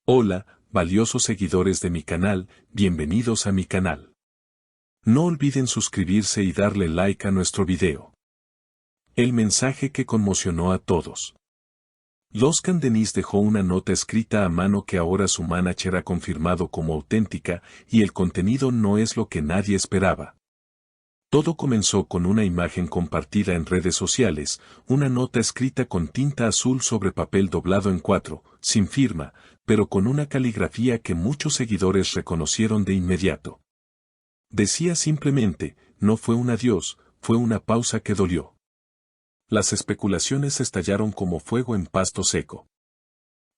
Hola, valiosos seguidores de mi canal, bienvenidos a mi canal. No olviden suscribirse y darle like a nuestro video. El mensaje que conmocionó a todos. Loscan Denis dejó una nota escrita a mano que ahora su manager ha confirmado como auténtica, y el contenido no es lo que nadie esperaba. Todo comenzó con una imagen compartida en redes sociales, una nota escrita con tinta azul sobre papel doblado en cuatro, sin firma, pero con una caligrafía que muchos seguidores reconocieron de inmediato. Decía simplemente, no fue un adiós, fue una pausa que dolió. Las especulaciones estallaron como fuego en pasto seco.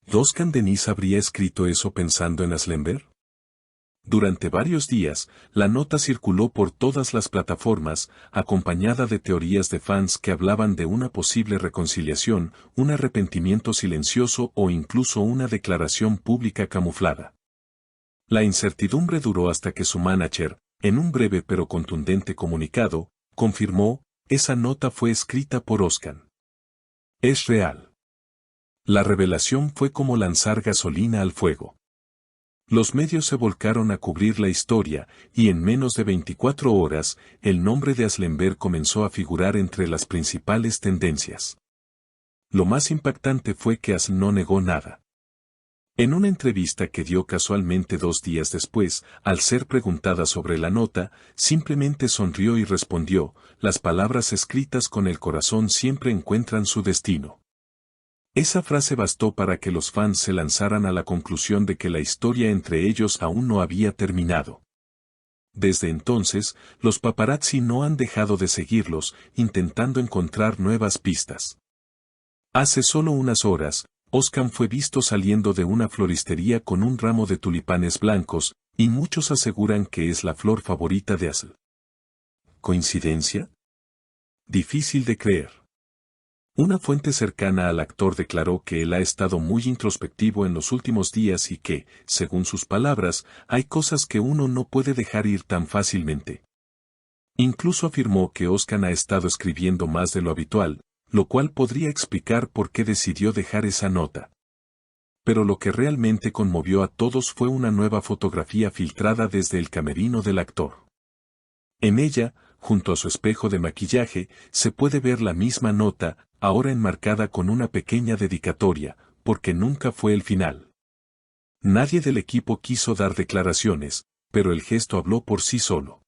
¿Loscan Denis habría escrito eso pensando en Aslemberg? Durante varios días, la nota circuló por todas las plataformas, acompañada de teorías de fans que hablaban de una posible reconciliación, un arrepentimiento silencioso o incluso una declaración pública camuflada. La incertidumbre duró hasta que su manager, en un breve pero contundente comunicado, confirmó, esa nota fue escrita por Loscan. Es real. La revelación fue como lanzar gasolina al fuego. Los medios se volcaron a cubrir la historia, y en menos de 24 horas, el nombre de Aslemberg comenzó a figurar entre las principales tendencias. Lo más impactante fue que As no negó nada. En una entrevista que dio casualmente 2 días después, al ser preguntada sobre la nota, simplemente sonrió y respondió, las palabras escritas con el corazón siempre encuentran su destino. Esa frase bastó para que los fans se lanzaran a la conclusión de que la historia entre ellos aún no había terminado. Desde entonces, los paparazzi no han dejado de seguirlos, intentando encontrar nuevas pistas. Hace solo unas horas, Loscan fue visto saliendo de una floristería con un ramo de tulipanes blancos, y muchos aseguran que es la flor favorita de As. ¿Coincidencia? Difícil de creer. Una fuente cercana al actor declaró que él ha estado muy introspectivo en los últimos días y que, según sus palabras, hay cosas que uno no puede dejar ir tan fácilmente. Incluso afirmó que Loscan ha estado escribiendo más de lo habitual, lo cual podría explicar por qué decidió dejar esa nota. Pero lo que realmente conmovió a todos fue una nueva fotografía filtrada desde el camerino del actor. En ella, junto a su espejo de maquillaje, se puede ver la misma nota, ahora enmarcada con una pequeña dedicatoria, porque nunca fue el final. Nadie del equipo quiso dar declaraciones, pero el gesto habló por sí solo.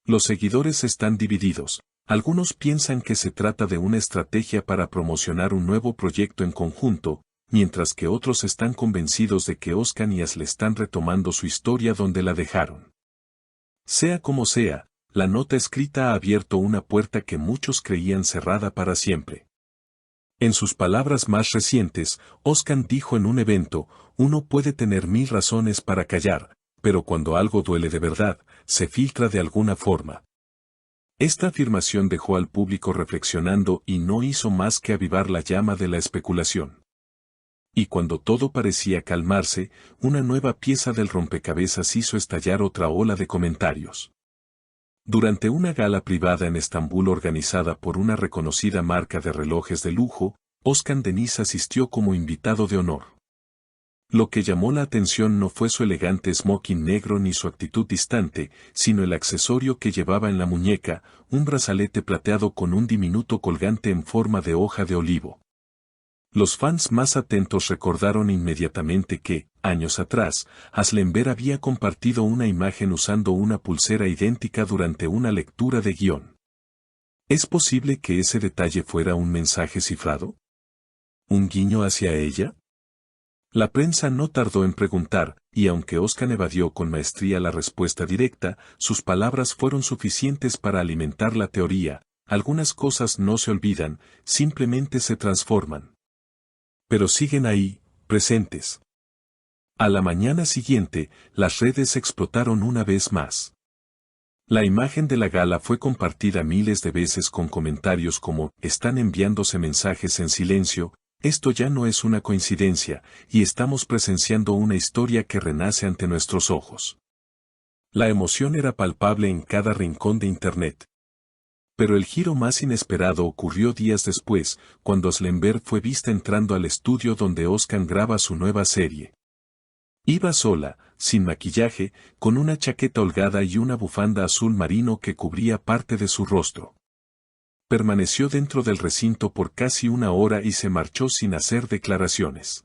Los seguidores están divididos, algunos piensan que se trata de una estrategia para promocionar un nuevo proyecto en conjunto, mientras que otros están convencidos de que Loscan y As le están retomando su historia donde la dejaron. Sea como sea, la nota escrita ha abierto una puerta que muchos creían cerrada para siempre. En sus palabras más recientes, Loscan dijo en un evento, uno puede tener 1000 razones para callar, pero cuando algo duele de verdad, se filtra de alguna forma. Esta afirmación dejó al público reflexionando y no hizo más que avivar la llama de la especulación. Y cuando todo parecía calmarse, una nueva pieza del rompecabezas hizo estallar otra ola de comentarios. Durante una gala privada en Estambul organizada por una reconocida marca de relojes de lujo, Loscan Denis asistió como invitado de honor. Lo que llamó la atención no fue su elegante smoking negro ni su actitud distante, sino el accesorio que llevaba en la muñeca, un brazalete plateado con un diminuto colgante en forma de hoja de olivo. Los fans más atentos recordaron inmediatamente que, años atrás, Aslemberg había compartido una imagen usando una pulsera idéntica durante una lectura de guión. ¿Es posible que ese detalle fuera un mensaje cifrado? ¿Un guiño hacia ella? La prensa no tardó en preguntar, y aunque Loscan evadió con maestría la respuesta directa, sus palabras fueron suficientes para alimentar la teoría, algunas cosas no se olvidan, simplemente se transforman. Pero siguen ahí, presentes. A la mañana siguiente, las redes explotaron una vez más. La imagen de la gala fue compartida miles de veces con comentarios como, están enviándose mensajes en silencio, esto ya no es una coincidencia, y estamos presenciando una historia que renace ante nuestros ojos. La emoción era palpable en cada rincón de Internet. Pero el giro más inesperado ocurrió días después, cuando Aslemberg fue vista entrando al estudio donde Loscan graba su nueva serie. Iba sola, sin maquillaje, con una chaqueta holgada y una bufanda azul marino que cubría parte de su rostro. Permaneció dentro del recinto por casi una hora y se marchó sin hacer declaraciones.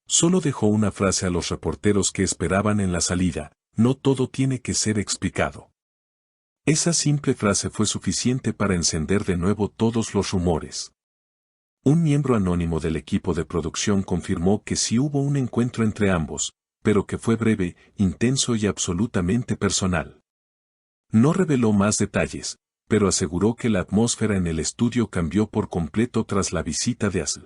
Solo dejó una frase a los reporteros que esperaban en la salida: no todo tiene que ser explicado. Esa simple frase fue suficiente para encender de nuevo todos los rumores. Un miembro anónimo del equipo de producción confirmó que sí hubo un encuentro entre ambos, pero que fue breve, intenso y absolutamente personal. No reveló más detalles, pero aseguró que la atmósfera en el estudio cambió por completo tras la visita de Asl.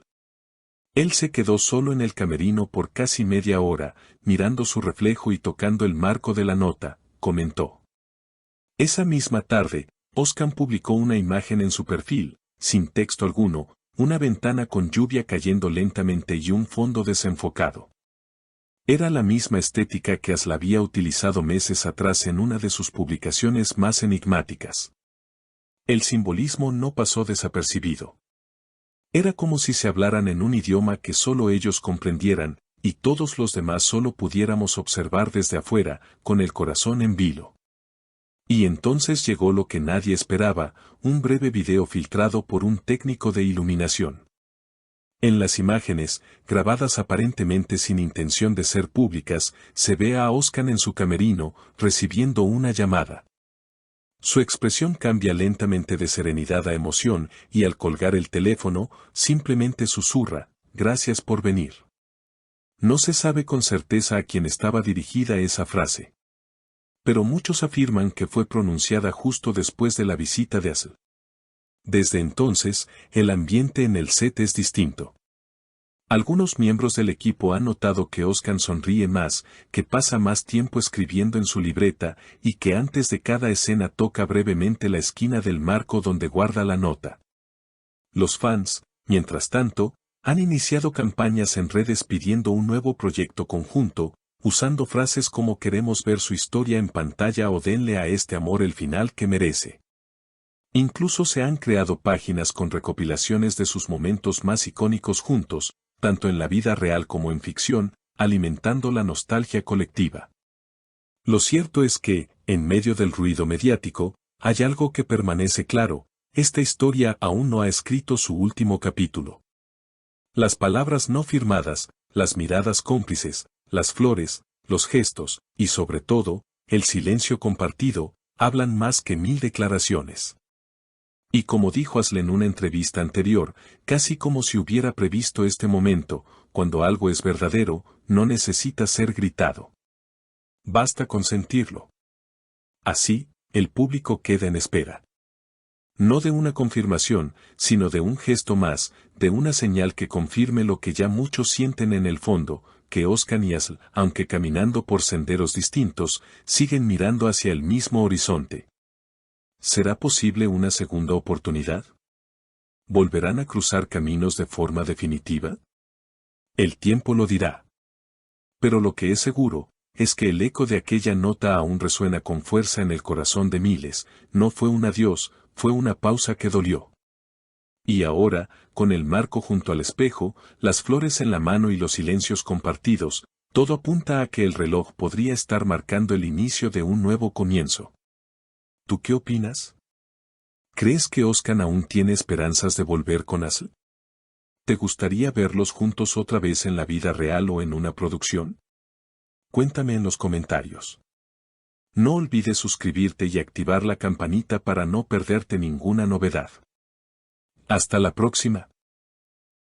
Él se quedó solo en el camerino por casi media hora, mirando su reflejo y tocando el marco de la nota, comentó. Esa misma tarde, Oscar publicó una imagen en su perfil, sin texto alguno, una ventana con lluvia cayendo lentamente y un fondo desenfocado. Era la misma estética que Asl había utilizado meses atrás en una de sus publicaciones más enigmáticas. El simbolismo no pasó desapercibido. Era como si se hablaran en un idioma que solo ellos comprendieran, y todos los demás solo pudiéramos observar desde afuera, con el corazón en vilo. Y entonces llegó lo que nadie esperaba, un breve video filtrado por un técnico de iluminación. En las imágenes, grabadas aparentemente sin intención de ser públicas, se ve a Oscar en su camerino, recibiendo una llamada. Su expresión cambia lentamente de serenidad a emoción, y al colgar el teléfono, simplemente susurra: gracias por venir. No se sabe con certeza a quién estaba dirigida esa frase. Pero muchos afirman que fue pronunciada justo después de la visita de Asl. Desde entonces, el ambiente en el set es distinto. Algunos miembros del equipo han notado que Oscar sonríe más, que pasa más tiempo escribiendo en su libreta, y que antes de cada escena toca brevemente la esquina del marco donde guarda la nota. Los fans, mientras tanto, han iniciado campañas en redes pidiendo un nuevo proyecto conjunto, usando frases como queremos ver su historia en pantalla o denle a este amor el final que merece. Incluso se han creado páginas con recopilaciones de sus momentos más icónicos juntos, tanto en la vida real como en ficción, alimentando la nostalgia colectiva. Lo cierto es que, en medio del ruido mediático, hay algo que permanece claro: esta historia aún no ha escrito su último capítulo. Las palabras no firmadas, las miradas cómplices, las flores, los gestos, y sobre todo, el silencio compartido, hablan más que 1000 declaraciones. Y como dijo Asl en una entrevista anterior, casi como si hubiera previsto este momento: cuando algo es verdadero, no necesita ser gritado. Basta con sentirlo. Así, el público queda en espera. No de una confirmación, sino de un gesto más, de una señal que confirme lo que ya muchos sienten en el fondo: que Oscar y Asl, aunque caminando por senderos distintos, siguen mirando hacia el mismo horizonte. ¿Será posible una segunda oportunidad? ¿Volverán a cruzar caminos de forma definitiva? El tiempo lo dirá. Pero lo que es seguro, es que el eco de aquella nota aún resuena con fuerza en el corazón de miles. No fue un adiós, fue una pausa que dolió. Y ahora, con el marco junto al espejo, las flores en la mano y los silencios compartidos, todo apunta a que el reloj podría estar marcando el inicio de un nuevo comienzo. ¿Tú qué opinas? ¿Crees que Oscar aún tiene esperanzas de volver con Asl? ¿Te gustaría verlos juntos otra vez en la vida real o en una producción? Cuéntame en los comentarios. No olvides suscribirte y activar la campanita para no perderte ninguna novedad. Hasta la próxima.